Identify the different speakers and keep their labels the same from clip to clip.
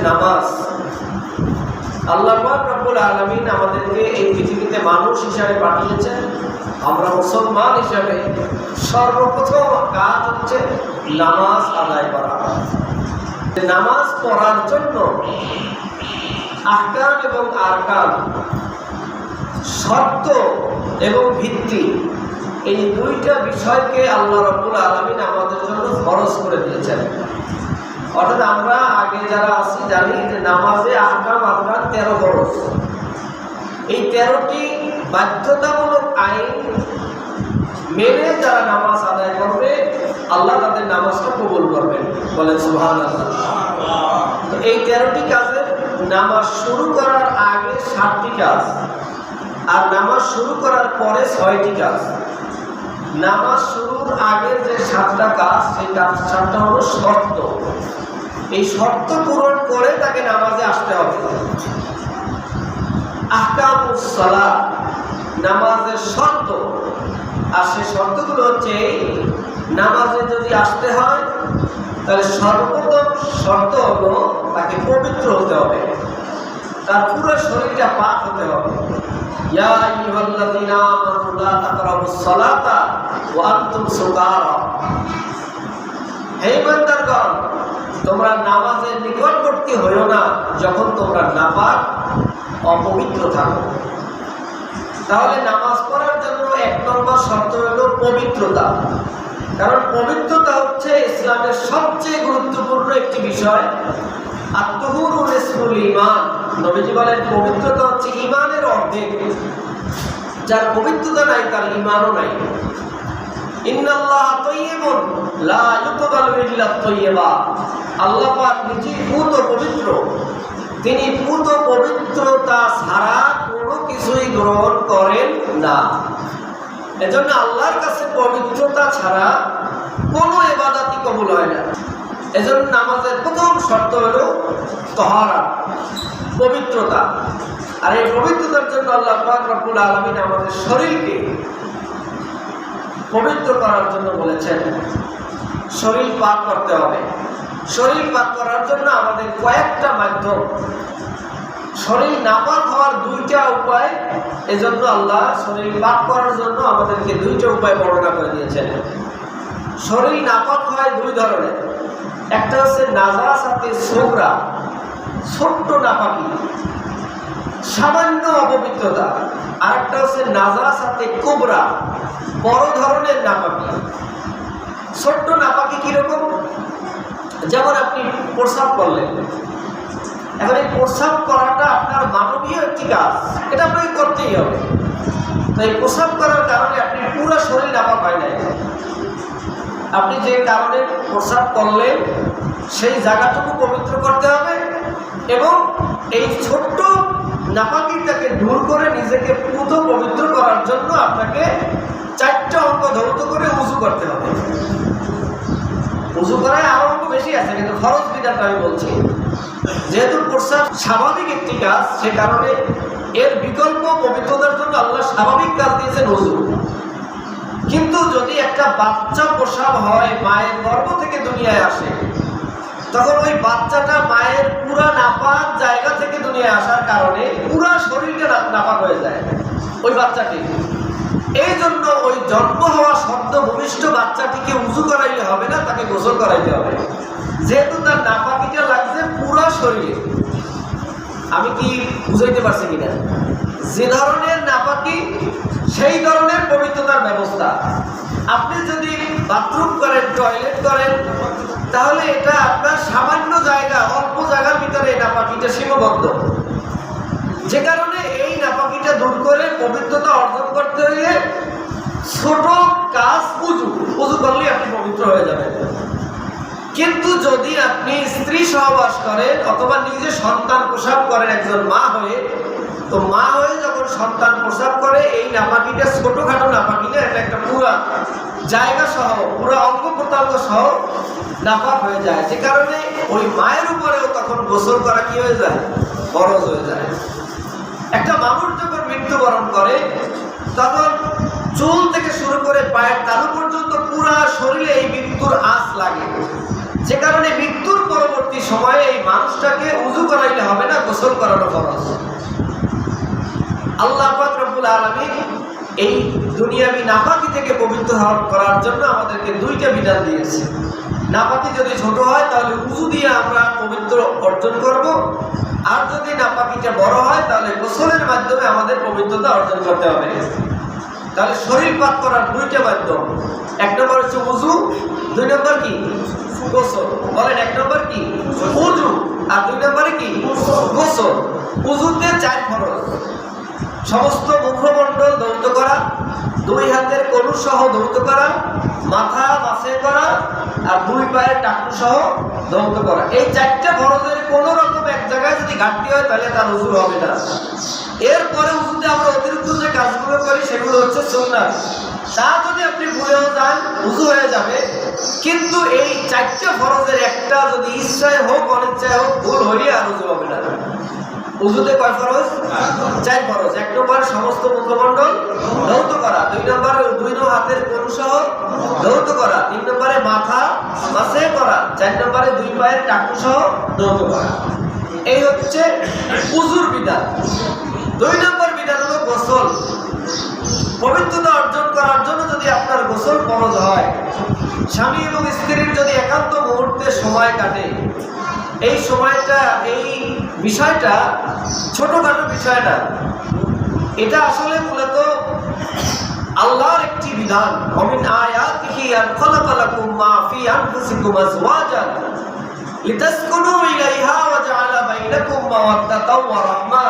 Speaker 1: নামাজ। আল্লাহ পাক রব্বুল আলামিন আমাদেরকে এই পৃথিবীতে মানুষ হিসাবে পাঠিয়েছেন। আমরা মুসলমান হিসাবে সর্বপ্রথম কাজ হচ্ছে নামাজ আদায় করা। নামাজ পড়ার জন্য আহকাম এবং আরকান, শর্ত এবং ভিত্তি, এই দুইটা বিষয়কে আল্লাহ রাব্বুল আলামিন আমাদের জন্য ফরজ করে দিয়েছেন। অর্থাৎ আমরা আগে যারা আছি জানি যে নামাজে আহকাম আরকান 13 ফরজ। এই 13টি বাধ্যতামূলক আইন মেনে যারা নামাজ আদায় করবে আল্লাহ তাদের নামাজটা কবুল করবেন, বলেন সুবহানাল্লাহ। তো এই 13টি কাজের নামাজ শুরু করার আগে 7টি কাজ, আর নামাজ শুরু করার পরে 6টি কাজ। নামাজ শুরুর আগের যে 7টা কাজ, সেই কাজ 7টা হলো শর্ত। এই শর্ত পূরণ করে তাকে নামাজে আসতে হবে। আহকামুস সালাত, নামাজের শর্ত, আর সেই শর্তগুলো হচ্ছে নামাজে যদি আসতে হয় তাহলে সর্বপ্রথম শর্ত হলো তাকে পবিত্র হতে হবে, তার পুরো শরীরটা পাক হতে হবে। ইয়া আইয়ুহাল্লাযীনা আমানু লা তাকরাবুস সালাতা ওয়া আনতুম সুকারা, হে ইমানদারগণ, তোমরা নামাজের নিকটবর্তী হইও না যখন তোমরা নাপাক অপবিত্র থাকো। তাহলে নামাজ পড়ার জন্য 1 নম্বর শর্ত হলো পবিত্রতা। কারণ পবিত্রতা হচ্ছে ইসলামের সবচেয়ে গুরুত্বপূর্ণ একটি বিষয়। আত-তাহুরু নিসফুল ঈমান, নবীজি বলেন পবিত্রতা হচ্ছে ঈমানের অর্ধেক। যার পবিত্রতা নাই তার ঈমানও নাই। ইন্নাল্লাহা তাইয়্যিবুন লা ইউকবালু ইল্লা তাইয়্যিবা, আল্লাহ পাক নিজেই পূর্ণ পবিত্র, তিনি পূর্ণ পবিত্রতা ছাড়া কোনো কিছুই গ্রহণ করেন না। এজন্য আল্লাহর কাছে পবিত্রতা ছাড়া কোনো ইবাদতই কবুল হয় না। এজন্য নামাজের প্রথম শর্ত হলো তাহারাত, পবিত্রতা। আর এই পবিত্রতার জন্য আল্লাহ পাক রব্বুল আলামিন আমাদের শরীরকে পবিত্র করার জন্য বলেছেন। শরীর পাক করতে হবে। শরীর পাক করার জন্য আমাদের কয়েকটা মাধ্যম। শরীর নাপাক হওয়ার 2টা উপায়, এজন্য আল্লাহ শরীর পাক করার জন্য আমাদেরকে 2টা উপায় বর্ণনা করে দিয়েছেন। শরীর নাপাক হয় 2 ধরনের। একটা হচ্ছে নাজাসাতে সুগরা, ছোট্ট নাপাকি, সামান্য অপবিত্রতা। আর একটা হচ্ছে নাজাসাতে কুবরা, বড় ধরনের নাপাকি। ছোট্ট নাপাকি কিরকম? যেমন আপনি প্রস্রাব করলেন, এখন এই প্রস্রাব করাটা আপনার মানবীয় একটি কাজ, এটা আপনাকে করতেই হবে। তো এই প্রস্রাব করার কারণে আপনি পুরো শরীর নাপাক হয় নাই। আপনি যে কারণে প্রস্রাব করলেন সেই জায়গাটুকু পবিত্র করতে হবে, এবং এই ছোট্ট নাপাকিটাকে দূর করে নিজেকে পুরো পবিত্র করার জন্য আপনাকে 4টা অঙ্গ ধৌত করে উযু করতে হবে। উযু করায় আরো অঙ্গ বেশি আছে, কিন্তু ফরজ বিধানটা আমি বলছি। যেহেতু প্রস্রাব স্বাভাবিক একটি কাজ, সে কারণে এর বিকল্প পবিত্রতার জন্য আল্লাহ স্বাভাবিক কাজ দিয়েছেন উযু। কিন্তু যদি একটা বাচ্চা প্রস্রাব হয়, মায়ের গর্ভ থেকে দুনিয়ায় আসে, তখন ওই বাচ্চাটা মায়ের পুরা নাপাক জায়গা থেকে দুনিয়ায় আসার কারণে পুরা শরীরটা নাপাক হয়ে যায় ওই বাচ্চাটি। এই জন্য ওই জন্ম হওয়া সদ্য ভূমিষ্ঠ বাচ্চাটিকে উযু করাইলে হবে না, তাকে গোসল করাইতে হবে, যেহেতু তার নাপাকিটা লাগছে পুরো শরীরে। আমি কি বুঝাইতে পারছি কিনা? যে ধরনের নাপাকি সেই ধরনের পবিত্রতার ব্যবস্থা। আপনি যদি বাথরুম করেন, টয়লেট করেন, তাহলে এটা আপনার সামান্য জায়গা, অল্প জায়গার ভিতরে এই নাপাকিটা সীমাবদ্ধ। যে কারণে এই নাপাকিটা দূর করে পবিত্রতা অর্জন করতে হলে ছোট কাজ উযু করলে আপনি পবিত্র হয়ে যাবেন। কিন্তু যদি আপনি স্ত্রী সহবাস করেন অথবা নিজে সন্তান প্রসব করেন একজন মা হয়ে, তো মা হয়ে যখন সন্তান প্রসব করে এই নাপাকিটা ছোটখাটো নাপাকি না, এটা একটা পুরা জায়গা সহ, পুরা অঙ্গ প্রত্যঙ্গ সহ নাপাক হয়ে যায়। যে কারণে ওই মায়ের উপরেও তখন গোসল করা কি হয়ে যায়? ফরজ হয়ে যায়। একটা মানুষ যখন মৃত্যুবরণ করে তখন চুল থেকে শুরু করে পায়ের তালু পর্যন্ত পুরা শরীরে এই মৃত্যুর আঁচ লাগে। যে কারণে মৃত্যুর পরবর্তী সময়ে এই মানুষটা মানুষটাকে উযু করাইলে হবে না, গোসল করানো ফরজ। আল্লাহ পাক রব্বুল আলামিন এই দুনিয়াবি নাপাকি থেকে পবিত্র করার জন্য আমাদেরকে দুইটা বিধান দিয়েছে। নাপাকি যদি ছোট হয় তাহলে উযু দিয়ে আমরা পবিত্র অর্জন করব, আর যদি নাপাকিটা বড় হয় তাহলে গোসলের মাধ্যমে আমাদের পবিত্রতা অর্জন করতে হবে। তাহলে শরীর পাক করার দুইটা মাধ্যম, এক নম্বর হচ্ছে উযু, দুই নম্বর কি গোসল। বলেন, এক নম্বর কি উযু, আর দুই নম্বরে কি গোসল। উযুতে 4 ফরজ: সমস্ত মুখমণ্ডল ধৌত করা, 2 হাতের কনুই সহ ধৌত করা, মাথা মাসে করা, আর 2 পায়ের টাকনু সহ ধৌত করা। এই 4টা ফরজের কোন রকম এক জায়গায় যদি ঘাটতি হয় তাহলে তার উযু হবে না। এরপরে উযুতে আমরা অতিরিক্ত যে কাজগুলো করি সেগুলো হচ্ছে সুন্নাত। তা যদি আপনি ভুলেও যান উযু হয়ে যাবে, কিন্তু এই 4টা ফরজের একটা যদি ইচ্ছায় হোক অনিচ্ছায় হোক ভুল হইলে আর উযু হবে না। উযুতে কয় ফরজ? 4 ফরজ। 1 নম্বর সমস্ত মুখমণ্ডল ধৌত করা, 2 নম্বর 2 হাতের কনুই সহ ধৌত করা, 3 নম্বরে মাথা মাসে করা, 4 নম্বরে 2 পায়ের টাকনু সহ ধৌত করা। এই হচ্ছে উযুর বিধান। 2 নম্বর বিধান হলো গোসল। পবিত্রতা অর্জন করার জন্য যদি আপনার গোসল ফরজ হয়, স্বামী এবং স্ত্রীর যদি একান্ত মুহূর্তে সময় কাটে, এই সময়টা, এই বিষয়টা ছোটখাটো বিষয় না, এটা আসলে মূলত আল্লাহর একটি বিধান। ওমিন আয়াতিহি আন খালাকা লাকুম মা ফি আনফুসিকুম আজওয়াজান লিতাসকুনু ইলাইহা ওয়া জাআলা বাইনাকুম মাওয়াদ্দাতাও ওয়া রাহমা।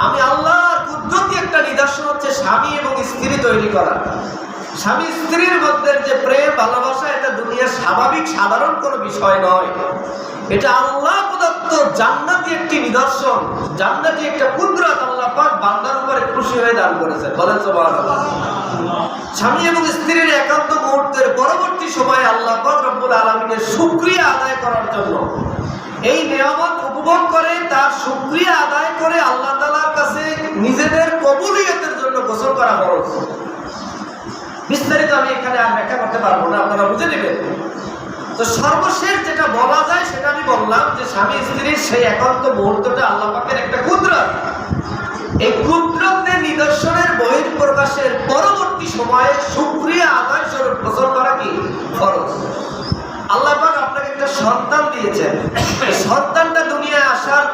Speaker 1: আমি আল্লাহর কুদরতি একটা নিদর্শন হচ্ছে স্বামী এবং স্ত্রী তৈরি করা। স্বামী স্ত্রীর মধ্যে যে প্রেম ভালোবাসা, এটা দুনিয়ার স্বাভাবিক সাধারণ কোনো বিষয় নয়। এটা আল্লাহ প্রদত্ত জান্নাতি একটি নিদর্শন, জান্নাতি একটা কুদরত আল্লাহ পাক বান্দার উপরে খুশি হয়ে দান করেছেন। বলেন সুবহানাল্লাহ। স্বামী এবং স্ত্রীর একান্ত মুহূর্তের পরবর্তী সময়ে আল্লাহ পাক রব্বুল আলামিনের শুকরিয়া আদায় করার জন্য, এই নিয়ামত উপভোগ করে তার শুকরিয়া আদায় করে আল্লাহ তাআলার কাছে নিজেদের কবুলিয়তের জন্য গোসল করা ফরজ। বিস্তারিত আমি এখানে আর ব্যাখ্যা করতে পারবো না, আপনারা বুঝে নেবেন। তো সর্বশেষ যেটা বলা যায় সেটা আমি বললাম যে স্বামী স্ত্রীর সেই একান্ত মুহূর্তটা আল্লাহ পাকের একটা কুদরত। এই কুদরতের নিদর্শনের বহিঃপ্রকাশের পরবর্তী সময়ে শুকরিয়া আদায় স্বরূপ গোসল করা কি ফরজ। আল্লাহ পাক আপনাকে একটা সন্তান দিয়েছেন, এই সন্তানটা দুনিয়ায় আসার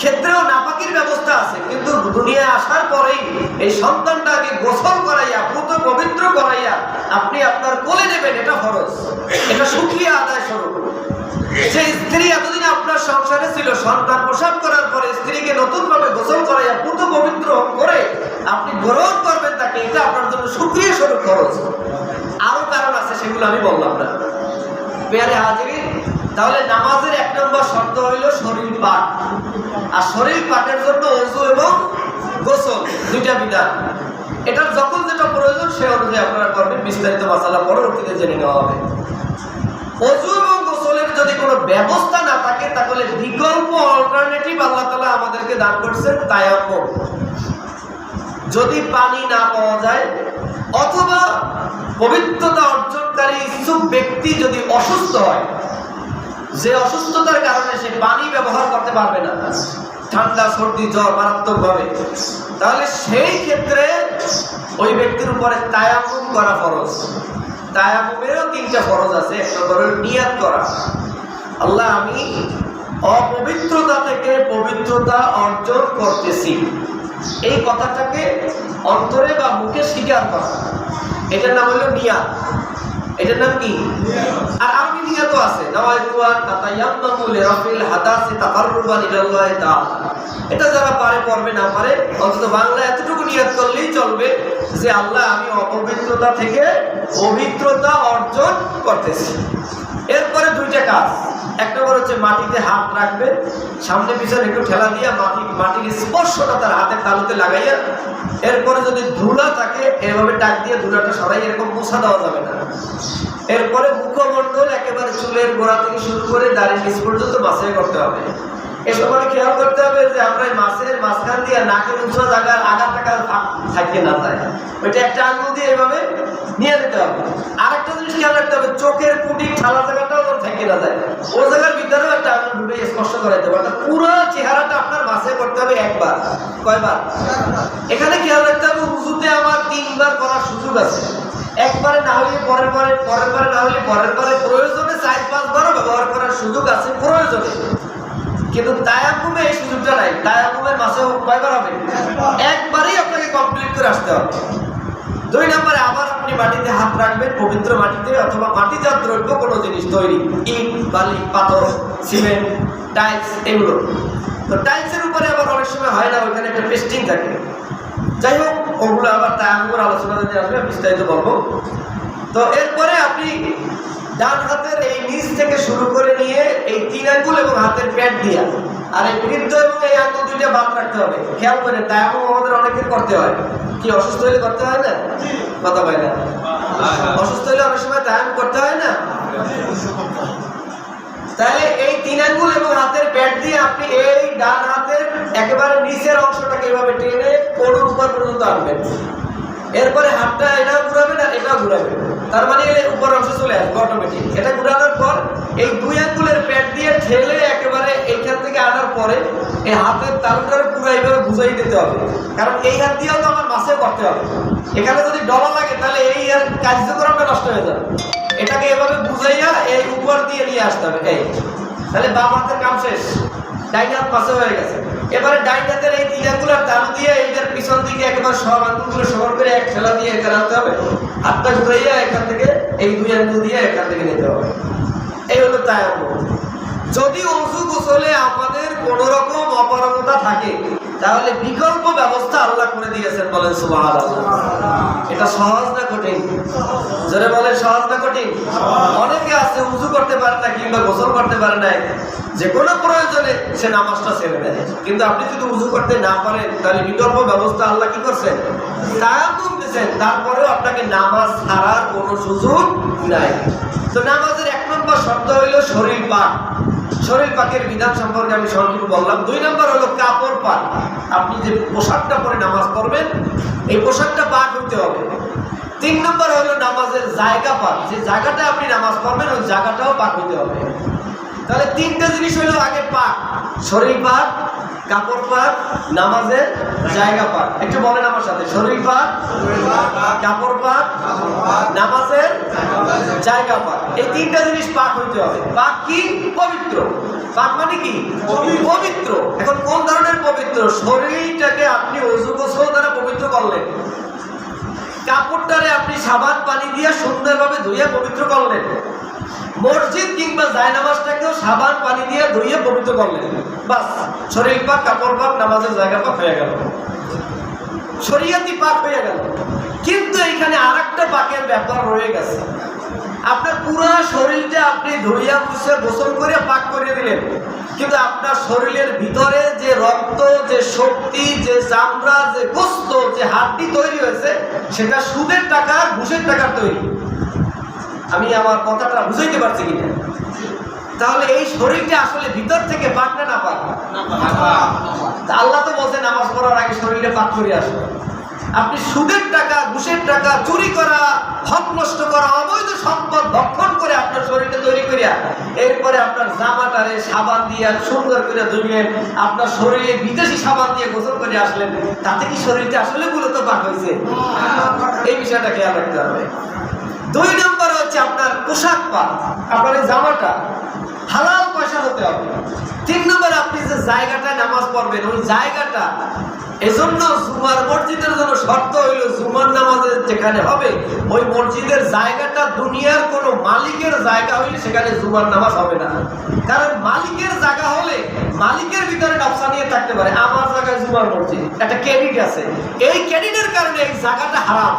Speaker 1: ক্ষেত্রেও নাপাকির ব্যবস্থা আছে, কিন্তু দুনিয়ায় আসার পরেই এই সন্তানটাকে গোসল করাইয়া পুত পবিত্র করাইয়া আপনি আপনার কোলে নেবেন, এটা ফরজ, এটা শুকরিয়া আদায় স্বরূপ। যে স্ত্রী এতদিন আপনার সংসারে ছিল, সন্তান প্রসব করার পরে স্ত্রীকে নতুনভাবে গোসল করাইয়া পুত পবিত্র করে আপনি গ্রহণ করবেন তাকে, এটা আপনার জন্য শুকরিয়া স্বরূপ ফরজ। আরো কারণ আছে, সেগুলো আমি বললাম না। প্রিয় হাজিরিন, তাহলে নামাজের 1 নম্বর শর্ত হইল শরীর পাক, আর শরীর পাকের জন্য ওযু এবং গোসল 2টা বিধান। এটার যখন যেটা প্রয়োজন সে অনুযায়ী আপনারা করবেন। বিস্তারিত মাসালা পরবর্তীতে জেনে নেওয়া হবে। ওযু এবং গোসলের যদি কোনো ব্যবস্থা না থাকে তাহলে বিকল্প অল্টারনেটিভ আল্লাহ তাআলা আমাদেরকে দান করছেন তায়াম্মুম। যদি পানি না পাওয়া যায় অথবা পবিত্রতা অর্জনকারী ইচ্ছুক ব্যক্তি যদি অসুস্থ হয়, যে অসুস্থতার কারণে সে পানি ব্যবহার করতে পারবে না, ঠান্ডা সর্দি জ্বর মারাত্মকভাবে, তাহলে সেই ক্ষেত্রে ওই ব্যক্তির উপরে তায়াম্মুম করা ফরজ। তায়াম্মুমেরও 3টা ফরজ আছে। 1 নম্বর হলো নিয়ত করা, আল্লাহ আমি অপবিত্রতা থেকে পবিত্রতা অর্জন করতেছি, এই কথাটাকে অন্তরে বা মুখে স্বীকার করা, এটার নাম হলো নিয়াত। এটার নাম কি? আর আরবি নিয়াতও আছে, নাওয়াইতু আন আতায়াম্মামু লিরাফিল হাদাসি তাকাররুবান ইলাল্লাহি তাআলা। এটা যারা পারে পড়বে, না পারে অন্তত বাংলা এতটুকু নিয়াত করলেই চলবে যে আল্লাহ আমি অপবিত্রতা থেকে পবিত্রতা অর্জন করতেছি। এরপরে 2টা কাজ। 1 নম্বর হচ্ছে মাটিতে হাত রাখবে, সামনে পিছনে একটু ঠেলা দিয়ে মাটির স্পর্শটা তার হাতের তালুতে লাগাইয়া, এরপরে যদি ধুলা থাকে এভাবে টাক দিয়ে ধুলাটা সরাই, এরকম মুছা দেওয়া যাবে না। এরপরে মুখমণ্ডল একেবারে চুলের গোড়া থেকে শুরু করে দাড়ির নিচ পর্যন্ত মাসাজ করতে হবে। এই সময় খেয়াল করতে হবে যে আমরা মাছের মাঝখান দিয়ে নাকের উঁচা জায়গার আগা টাকা থাকতে না যায়, ওইটা একটা আঙুল দিয়ে এইভাবে নিয়ে যেতে হবে। আরেকটা জিনিস খেয়াল রাখতে হবে, চোখের কুটি ঠালা জায়গাটাও যেন থেকে না যায়, ওই জায়গার ভিতরেও একটা আঙুল ঢুকে স্পর্শ করাইতে হবে, অর্থাৎ পুরো চেহারাটা আপনার মাসে করতে হবে একবার। কয়বার? এখানে খেয়াল রাখতে হবে উযুতে আমার 3 বার করার সুযোগ আছে। একবারে না হলে পরের বারে না হলে পরের বারে, প্রয়োজনে 4-5 বারও ব্যবহার করার সুযোগ আছে প্রয়োজনে। কিন্তু তায়াম্মুমে এই সুযোগটা নাই। তায়াম্মুমের মাসে কয়বার হবে? একবারই আপনাকে কমপ্লিট করে আসতে হবে। 2 নম্বরে আবার আপনি মাটিতে হাত রাখবেন, পবিত্র মাটিতে অথবা মাটিজাত দ্রব্য কোনো জিনিস তৈরি, ইট, বালি, পাথর, সিমেন্ট, টাইলস, এগুলো। তো টাইলসের উপরে আবার অনেক সময় হয় না, ওইখানে একটা পেস্টিং থাকে। যাই হোক, ওগুলো আবার তায়াম্মুমের আলোচনা যদি আসবে বিস্তারিত বলবো। তো এরপরে আপনি ডান হাতের এই নিচ থেকে শুরু করে নিয়ে এই 3 আঙ্গুল এবং হাতের প্যাট দিয়া আর এই বৃদ্ধ এবং এই আঙ্গুল দুইটা বাদ রাখতে হবে। খেয়াল করে, তায়াম্মুম আমাদের অনেকের করতে হয়। কি অসুস্থ হলে করতে হয় না? কথা পায় না? অসুস্থ হলে অনেক সময় তায়াম্মুম করতে হয় না? তাহলে এই 3 আঙ্গুল এবং হাতের প্যাট দিয়ে আপনি এই ডান হাতের একেবারে নিচের অংশটাকে এভাবে টেনে কোণের উপর পর্যন্ত আনবেন। এরপরে হাতটা এটাও ঘুরাবেন আর এটাও ঘুরাবেন, তার মানে উপর অংশ চলে আসবে অটোমেটিক। এটা ঘুরানোর পর এই 2 আঙ্গুলের প্যাট দিয়ে ঠেলে একেবারে এইখান থেকে আনার পরে এই হাতের তালুটারে পুরো এইভাবে বুঝাই দিতে হবে, কারণ এই হাত দিয়েও তো আমার মাসে করতে হবে। এখানে যদি ডলা লাগে তাহলে এই কার্যক্রমটা নষ্ট হয়ে যাবে। এটাকে এভাবে বুঝাইয়া এই উপর দিয়ে নিয়ে আসতে হবে। এই তাহলে বাম হাতের কাম শেষ, ডাইন হাত পাশে হয়ে গেছে। এবারে ডাইন হাতের এই 3 আঙ্গুলের তালু দিয়ে এইটার পিছন দিকে একবার সব আঙ্গুলগুলো সমান করে এক ঠেলা দিয়ে এখানে আনতে হবে। হাতটা ঘুরাইয়া এখান থেকে এই 2 আঙ্গুল দিয়ে এখান থেকে নিতে হবে। এই হলো তায়াম্মুম। যদি ওযু গোসলে আমাদের কোন রকম অপারগতা থাকে তাহলে বিকল্প ব্যবস্থা আল্লাহ করে দিয়েছেন, বলেন সুবহানাল্লাহ। এটা সহজ না কঠিন? যারা বলেন সহজ না কঠিন? অনেকে আছে ওযু করতে পারে না কিংবা গোসল করতে পারে না, যে কোনো প্রয়োজনে সে নামাজটা ছেড়ে দেয়। কিন্তু আপনি যদি ওযু করতে না পারেন তাহলে বিকল্প ব্যবস্থা আল্লাহ কি করছেন? তায়াম্মুম দিয়েছেন। তারপরেও আপনাকে নামাজ ছাড়ার কোনো সুযোগ নাই। তো নামাজের 1 নম্বর শর্ত হলো শরীর পাক। শরীর পাকের বিধান সম্পর্কে আমি সংক্ষেপে বললাম। 2 নম্বর হলো কাপড় পাক। আপনি যে পোশাকটা পরে নামাজ পড়বেন এই পোশাকটা পাক হতে হবে। 3 নম্বর হলো নামাজের জায়গা পাক। যে জায়গাটা আপনি নামাজ পড়বেন ওই জায়গাটাও পাক হতে হবে। তাহলে 3টা জিনিস হলো আগে পাক, শরীর পাক, কাপড় পাক, নামাজের জায়গা পাক। একটু বলেন আমার সাথে, শরীর পাক, কাপড় পাক, নামাজের জায়গা পাক। এই 3টা জিনিস পাক হইতে হবে। পাক কি? পবিত্র। পাক মানে কি? পবিত্র। এখন কোন ধরনের পবিত্র? শরীরটাকে আপনি ওযু গোসল দ্বারা পবিত্র করলেন, কাপড়টারে আপনি সাবান পানি দিয়ে সুন্দরভাবে ধুইয়া পবিত্র করলেন, মসজিদ কিংবা জায়নামাজটাকেও সাবান পানি দিয়ে ধুইয়ে পবিত্র করলেন। বাস, শরীর পাক, কাপড় পাক, নামাজের জায়গা পাক হয়ে গেল, শরীয়তি পাক হয়ে গেল। কিন্তু এখানে আরেকটা পাকের ব্যাপার রয়ে গেছে। আপনার পুরো শরীরটা আপনি ধুইয়া মুছে গোসল করে পাক করে দিলেন, কিন্তু আপনার শরীরের ভিতরে যে রক্ত, যে শক্তি, যে চামড়া, যে গোস্ত, যে হাড্ডি তৈরি হয়েছে সেটা সুদের টাকা, ঘুষের টাকার তৈরি। আমি আমার কথাটা বুঝাইতে পারছি কিনা? তাহলে এই শরীরটা আসলে ভিতর থেকে পাক না পাক? আল্লাহ তো বলছেন নামাজ পড়ার আগে শরীরে পাক করে আসবে। আপনি সুদের টাকা, ঘুষের টাকা, চুরি করা, হক নষ্ট করা, অবৈধ সম্পদ ভক্ষণ করে আপনার শরীরটা তৈরি করিয়া এরপরে আপনার জামাটারে সাবান দিয়ে সুন্দর করে ধুইলেন, আপনার শরীরে বিদেশি সাবান দিয়ে গোসল করে আসলেন, তাতে কি শরীরটা আসলে মূলত পাক হয়েছে? এই বিষয়টা খেয়াল রাখতে হবে। 2 নম্বর হচ্ছে আপনার পোশাক পাক। আপনার এই জামাটা হালাল পয়সা হতে হবে। 3 নম্বর আপনি যে জায়গাটায় নামাজ পড়বেন ওই জায়গাটা, এজন্য জুমার মসজিদের জন্য শর্ত হইল জুমার নামাজের যেখানে হবে ওই মসজিদের জায়গাটা দুনিয়ার কোনো মালিকের জায়গা হইলে সেখানে জুমার নামাজ হবে না। কারণ মালিকের জায়গা হলে মালিকের ভিতরে নকশা নিয়ে থাকতে পারে, আমার জায়গায় জুমার মসজিদ, একটা ক্রেডিট আছে, এই ক্রেডিটের কারণে এই জায়গাটা হারাম,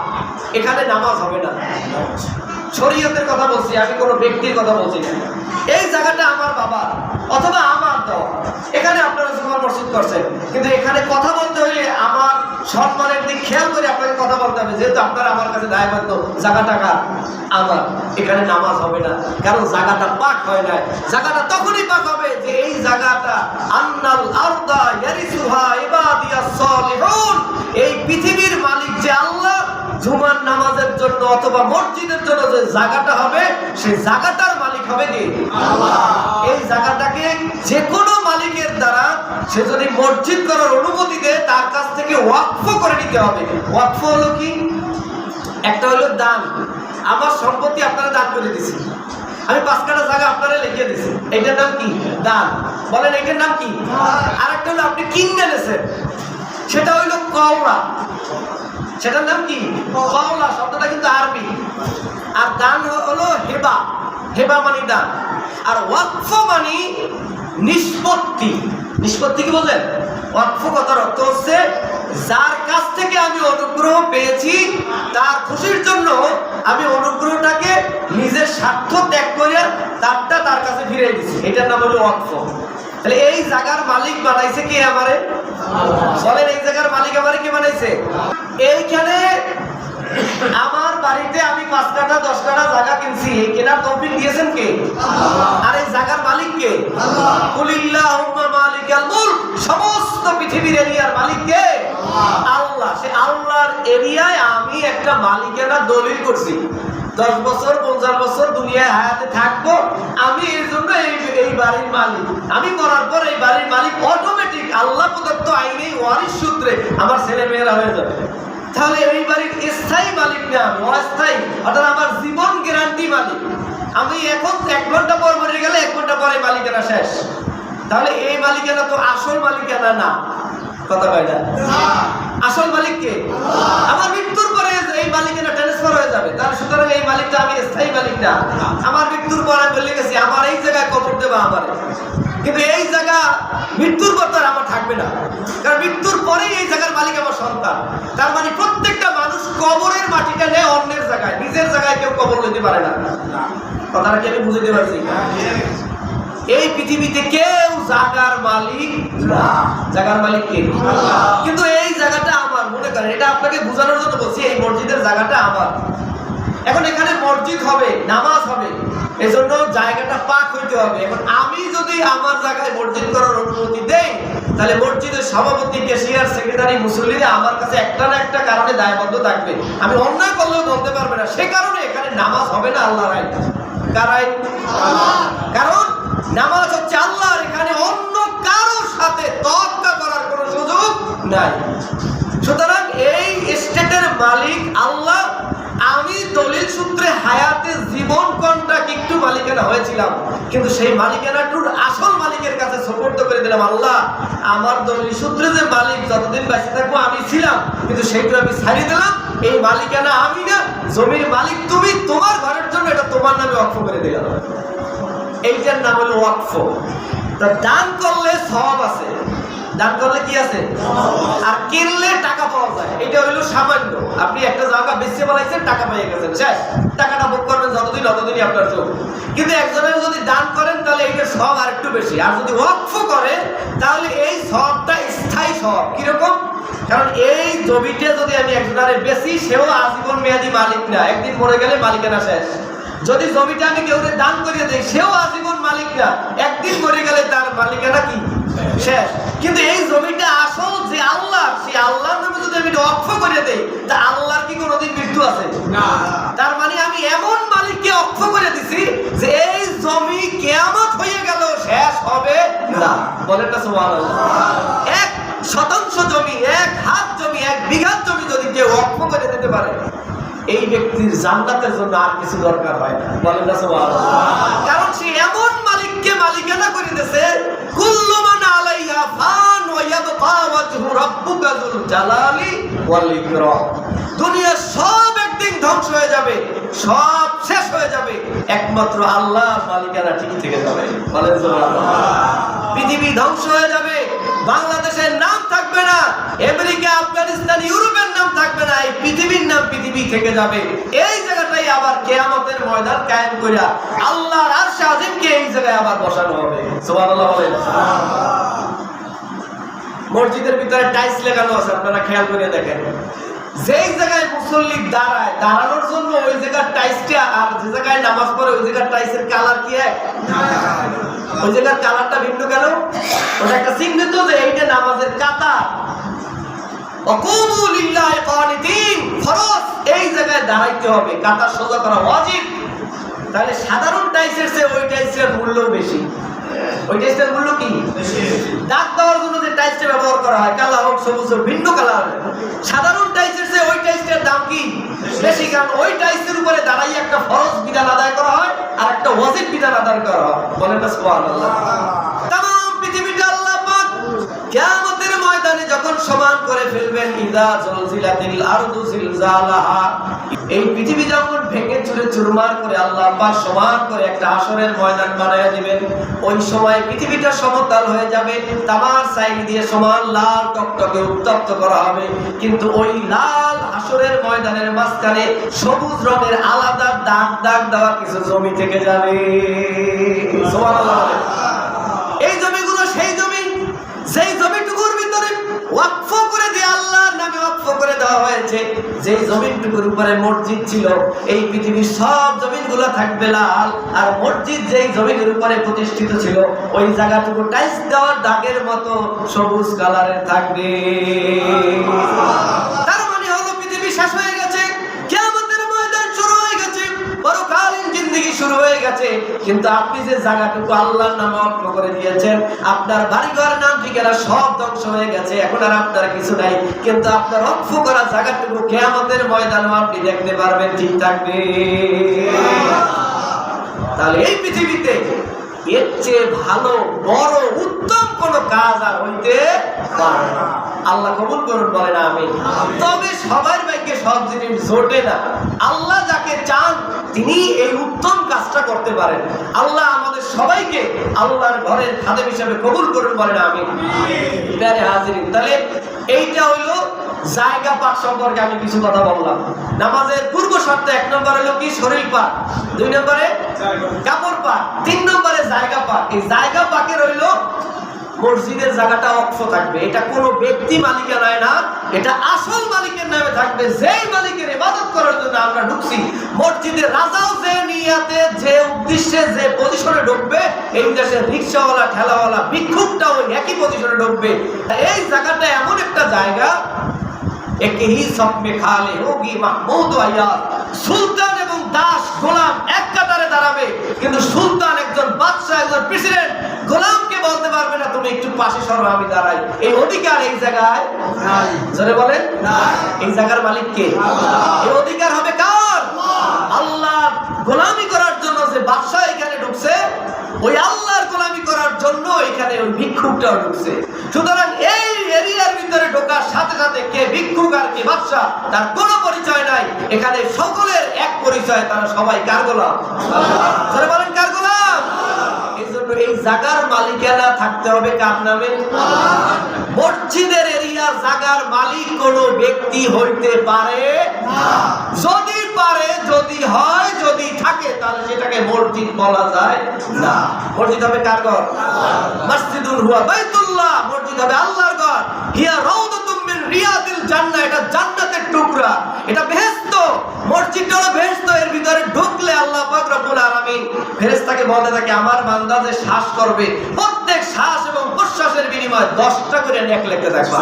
Speaker 1: এখানে নামাজ হবে না। শরীয়তের কথা বলছি, আমি কোনো ব্যক্তির কথা বলছি না। এই জায়গাটা আমার বাবা অথবা আমার দেওয়া, এখানে আপনারা জুমার মসজিদ করছেন, কিন্তু এখানে কথা বলতে হইলে আমার সম্মানের দিক খেয়াল করে আপনাকে কথা বলতে হবে। যেহেতু আপনারা আমার কাছে দায়বদ্ধ, জায়গাটা আমার, এখানে নামাজ হবে না, কারণ জায়গাটা পাক হয় না। জায়গাটা তখনই পাক হবে যে এই জায়গাটা আন্নাল আরদা ইয়ারিসুহা ইবাদিয়াস সালিহুন, এই পৃথিবীর মালিক যে আল্লাহ, জুমার নামাজের জন্য অথবা মসজিদের জন্য যে জায়গাটা হবে সেই জায়গাটার মালিক হবে কে? আল্লাহ। এই জায়গাটাকে যে কোনো সে যদি মসজিদ করার অনুমতি দেয় তার কাছ থেকে ওয়াকফ করে নিতে হবে। ওয়াকফ হলো কি? একটা হলো দান, আমার সম্পত্তি আপনারা দান করে দিছি, আমি 5 কাঠা জায়গা আপনারা লিখে দিছি, এটার নাম কি? দান। বলেন এটার নাম কি? আর একটা হলো আপনি কিনে এনেছেন, সেটা হইল কওলা, সেটার নাম কি? কওলা। শব্দটা কিন্তু আরবি। আর দান হলো হেবা, হেবা মানে দান। আর ওয়াকফ মানে নিষ্পত্তি। নিষ্পত্তি কি বলেন? ওয়াকফ কথার অর্থ হচ্ছে যার কাছ থেকে আমি অনুগ্রহ পেয়েছি তার খুশির জন্য আমি অনুগ্রহটাকে নিজের স্বার্থ ত্যাগ করে তারটা তার কাছে ফিরিয়ে দিচ্ছি, এটার নাম হলো ওয়াকফ। তাহলে এই জায়গার মালিক বানাইছে কে? আমারে। বলেন এই জায়গার মালিক আমারে কে বানাইছে? এইখানে আমার বাড়িতে আমি 5 কাঠা 10 কাঠা জায়গা কিনছি, এই কেনার তৌফিক দিয়েছেন কে? আর এই জায়গার মালিক কে? কুলিল্লাহুম্মা মালিকাল মুলক, সমস্ত পৃথিবীর এরিয়ার মালিক কে? আল্লাহ। সে আল্লাহর এরিয়ায় আমি একটা মালিকানা দলিল করছি, 10 বছর 50 বছর দুনিয়ায় হায়াতে থাকবো আমি, এর জন্য এই বাড়ির মালিক। আমি মরার পর এই বাড়ির মালিক অটোমেটিক আল্লাহ প্রদত্ত আইনে ওয়ারিশ সূত্রে আমার ছেলে মেয়েরা হয়ে যাবে। তাহলে এই বাড়ির স্থায়ী মালিক না, আমি অস্থায়ী, অর্থাৎ আমার জীবন গ্যারান্টি মালিক। আমি এখন 1 ঘন্টা পর মরে গেলে 1 ঘন্টা পরে মালিকানা শেষ। তাহলে এই মালিকানা তো আসল মালিকানা না, কথা কয় না? আসল মালিক কে? আমার মৃত্যুর পরে এই মালিকানা ট্রান্সফার হয়ে যাবে। তাহলে সুতরাং এই মালিকটা আমি স্থায়ী মালিক না। আমার মৃত্যুর পর আমি বলে গেছি আমার এই জায়গায় কবর দেবা আমার, কিন্তু এই জায়গা মৃত্যুর পর তার আমার থাকবে না, কারণ মৃত্যুর পরেই এই জায়গার মালিক আমার সন্তান। তার মানে প্রত্যেকটা মানুষ কবরের মাটিটা নেয় অন্যের জায়গায়, নিজের জায়গায় কেউ কবর নিতে পারে না। কথাটা কি আমি বুঝতে পারছি? এই পৃথিবীতে কেউ জায়গার মালিক না, জায়গার মালিক কে? কিন্তু এই জায়গাটা আমার, মনে করেন এটা আপনাকে বোঝানোর জন্য বলছি, এই মসজিদের জায়গাটা আমার। এখন এখানে মসজিদ হবে, নামাজ হবে, এজন্য জায়গাটা পাক হইতে হবে। এখন আমি যদি আমার জায়গায় মসজিদ করার অনুমতি দেই, তাহলে মসজিদের সভাপতি, ক্যাশিয়ার, সেক্রেটারি, মুসল্লিরা আমার কাছে একটা না একটা কারণে দায়বদ্ধ থাকবে। আমি অন্যায় করলেও বলতে পারবে না, সে কারণে এখানে নামাজ হবে না আল্লাহর আইন। কার আইন? কারণ নামাজ হচ্ছে আল্লাহর, এখানে অন্য কারোর সাথে তওয়াক্কা করার কোনো সুযোগ নাই। সুতরাং এই স্টেটের মালিক আল্লাহ। আমি দলিল সূত্রে হায়াতে জীবন কন্ট্রাক্ট একটু মালিকানা হয়েছিলাম, কিন্তু সেই মালিকানাটুর আসল মালিকের কাছে সুপর্দ করে দিলাম। আল্লাহ, আমার দলিল সূত্রে যে মালিক যতদিন বেঁচে থাকবো আমি ছিলাম, কিন্তু সেইটা আমি ছাড়িয়ে দিলাম। এই মালিকানা আমি না, জমির মালিক তুমি, তোমার ঘরের জন্য এটা তোমার নামে ওয়াকফ করে দিলাম। এইটার নাম হলো ওয়াকফ। তা দান করলে সওয়াব আছে, দান করলে কি আছে? আর কিনলে টাকা পাওয়া যায়, এটা হইলো সামান্য। আপনি একটা জায়গা বেচে বলাইছেন, টাকা পেয়ে গেছেন, শেষ। টাকাটা ভোগ করবেন যতদিন, ততদিনই আপনার সুখ। কিন্তু একজনের যদি দান করেন তাহলে এইটার সওয়াব আর একটু বেশি। আর যদি ওয়াকফ করে তাহলে এই সওয়াবটা স্থায়ী সওয়াব। কিরকম? কারণ এই জমিটা যদি আমি একজনের বেশি, সেও আজীবন মেয়াদী মালিক না, একদিন মরে গেলে মালিকানা শেষ। যদি জমিটা আমি কেউ দান করিয়ে দেই, সেও আজীবন মালিক না, একদিন মরে গেলে তার মালিকানা কি? শেষ। কিন্তু এই জমিটা আসল যে আল্লাহ, সেই আল্লাহর নামে যদি আমি ওয়াকফ করে দেই, তা আল্লাহর কি কোনোদিন মৃত্যু আছে? না। তার মানে আমি এমন মালিককে ওয়াকফ করে দিছি যে এই জমি কিয়ামত হয়ে গেল শেষ হবে না। বলেন না সুবহানাল্লাহ। 1 শতাংশ জমি, 1 হাত জমি, 1 বিঘা জমি যদি কেউ ওয়াকফ করে দিতে পারে, এই ব্যক্তির জান্নাতের জন্য আর কিছু দরকার হয় না। বলেন না সুবহানাল্লাহ। কারণ সে এমন মালিককে মালিকানা করে দিয়েছে, কুল্লু মান আলাইহা ফান ওয়া ইয়াবকা ওয়াজহু রাব্বুকা যুল জালালি ওয়াল ইকরাম। দুনিয়া সব একদিন ধ্বংস হয়ে যাবে, সব শেষ হয়ে যাবে, একমাত্র আল্লাহর মালিকানা ঠিক থেকে যাবে। বলেন সুবহানাল্লাহ। পৃথিবী ধ্বংস হয়ে যাবে, বাংলাদেশের নাম থাকবে না, আমেরিকা, আফগানিস্তান, ইউরোপের নাম থাকবে না, এই পৃথিবীর নাম পৃথিবী থেকে যাবে। এই জায়গাটাই আবার কিয়ামতের ময়দান কায়েম কইরা আল্লাহর আরশে আজিমকে এই জায়গায় আবার বসানো হবে। সুবহানাল্লাহ বলেন। মসজিদের ভিতরে টাইলস লাগানো আছে, আপনারা খেয়াল করে দেখেন। যেই জায়গায় মুসল্লি দাঁড়ায়, দাঁড়ানোর জন্য ওই জায়গার টাইলসটা, আর যে জায়গায় নামাজ পড়ে ওই জায়গার টাইলসের কালার কি এক? ওই জায়গার কালারটা ভিন্ন কেন? ওটা একটা চিহ্নিত যে এইটা নামাজের কাতার। ওয়াকুমু লিল্লাহি কানিতিন, ফরজ এই জায়গায় দাঁড়াইতে হবে, কাতার সোজা করা ওয়াজিব। তাহলে সাধারণ টাইলসের চেয়ে ওই টাইলসের মূল্য বেশি। ওই টাইলসটার মূল্য কি? দাগ দেওয়ার জন্য যে টাইলসটা ব্যবহার করা হয়, কালা হোক সবুজ হোক ভিন্ন কালার, সাধারণ টাইলসের চেয়ে ওই টাইলসটার দাম কি বেশি, কারণ ওই টাইলসের উপরে দাঁড়াই একটা ফরজ বিধান আদায় করা হয় আর একটা ওয়াজিব বিধান আদায় করা হয়। বলেন না সুবহানাল্লাহ। তামাম পৃথিবীটা আল্লাহ পাক কিয়ামতের ময়দানে যখন সমান করে ফেলবেন, ইযা জুলজিলাতিল আরদু জিলজালাহা, এই পৃথিবী যখন ভেঙে চুরে চুরমার করে আল্লাহ পাক সমান করে একটা হাশরের ময়দান বানায়া দিবেন, ওই সময় পৃথিবীটা সমতল হয়ে যাবে, তামার সাইড দিয়ে সমান লাল টকটকে উত্তপ্ত করা হবে, কিন্তু ওই লাল হাশরের ময়দানের মাঝখানে সবুজ রঙের আলাদা দাগ দাগ দেওয়া কিছু জমি থেকে যাবে। সুবহানাল্লাহ। এই জমিগুলো সেই জমি যেই জমিটুকুর ভিতরে ওয়াকফ করে দিয়ে আল্লাহর নামে ওয়াকফ করে দেওয়া হয়েছে, যেই জমিনটুকুর উপরে মসজিদ ছিল, এই পৃথিবীর সব জমিনগুলো থাকবে লাল, আর মসজিদ যেই জমিনের উপরে প্রতিষ্ঠিত ছিল ওই জায়গাটুকু টাইলস দেওয়ার দাগের মতো সবুজ কালারের থাকবে। তার মানে হলো পৃথিবী শেষ হয়ে গেছে, কিয়ামতের ময়দান শুরু হয়ে গেছে, পরকালীন জিন্দেগি শুরু হয়ে গেছে, কিন্তু আপনি যে জায়গাটুকু আল্লাহর নামে ওয়াকফ করে দিয়েছেন, আপনার বাড়িঘর নাম ঠিকানা সব ধ্বংস হয়ে গেছে, এখন আর আপনার কিছু নাই, কিন্তু আপনার ওয়াকফ করা জায়গাটুকু কিয়ামতের ময়দানে আপনি দেখতে পারবেন, ঠিক থাকবে। তাহলে এই পৃথিবীতে এর চেয়ে ভালো বড় উত্তম কোন কাজ আর হইতে পারে না। আল্লাহ কবুল করুন, বলেন আমিন। তবে সবার ভাগ্যে সব জিনিস জোটে না। আল্লাহ যাকে চান তিনি এই উত্তম কাজটা করতে পারেন। আল্লাহ আমাদের সবাইকে আল্লাহর ঘরের খাদেম হিসেবে কবুল করুন, বলেন আমিন। প্যারে হাজিরিন, তাহলে এইটা হইলো জায়গা পাক সম্পর্কে আমি কিছু কথা বললাম। নামাজের পূর্ব শর্ত 1 নম্বর হলো কি? শরীর পাক, 2 নম্বরে কাপড় পাক, 3 নম্বরে জায়গা পাক। এই জায়গা পাকের হইলো মসজিদের জায়গাটা ওয়াকফ থাকবে, এটা কোনো ব্যক্তি মালিকানায় না, এটা আসল মালিকের নামে থাকবে, যেই মালিকের ইবাদত করার জন্য আমরা ঢুকছি। মসজিদের রাজাও যে নিয়াতে, যে উদ্দেশ্যে, যে পজিশনে ঢুকবে, এই দেশের রিকশাওয়ালা, ঠেলাওয়ালা, ভিক্ষুকটাও একই পজিশনে ঢুকবে। এই জায়গাটা এমন একটা জায়গা, একে হি সব মে খালে হোগি মাহমুদ আয়াত, সুলতান এবং দাস গোলাম এক কাতারে দাঁড়াবে, কিন্তু সুলতান একজন বাদশা, একজন প্রেসিডেন্ট গোলামকে বলতে পারবে না তুমি একটু পাশে সরো, আমি দাঁড়াই। এই অধিকার এই জায়গায় নাই। জোরে বলেন নাই। এই জায়গার মালিক কে? এই অধিকার হবে কার? আল্লাহ গোলামি করার জন্য যে বাদশা এখানে ঢুকছে, ওই আল্লাহর গোলামি করার জন্য এখানে ওই ভিক্ষুকটাও ঢুকছে। সুতরাং এই এরিয়ার ভিতরে ঢোকার সাথে সাথে কে ভিক্ষুক আর কে বাদশা তার কোনো পরিচয় নাই। এখানে সকলের এক পরিচয়, তারা সবাই কার গোলাম? আল্লাহ। বলেন কার গোলাম? এই জন্য এই জায়গার মালিকানা থাকতে হবে কার নামে? আল্লাহ। মসজিদের এরিয়া জায়গার মালিক কোনো ব্যক্তি হইতে পারে না। যদি পারে, যদি হয়, যদি থাকে, তাহলে সেটাকে মসজিদ বলা যায় না। মসজিদ হবে কার ঘর? মসজিদুল হুয়া বাইতুল্লাহ, মসজিদ হবে আল্লাহর ঘর। হিয়া রাউদাতুম মিন রিয়াদিল জান্নাহ, এটা জান্নাতের টুকরা, এটা বেহেশত। মসজিদটা হলো বেহেশত, এর ভিতরে ঢুকলে আল্লাহ পাক রব্বুল আলামিন ফেরেশতাকে বলতে থাকে আমার বান্দা যে শ্বাস করবে, প্রত্যেক শ্বাস এবং প্রশ্বাসের বিনিময়ে 10টা করে নেক লিখতে থাকবে।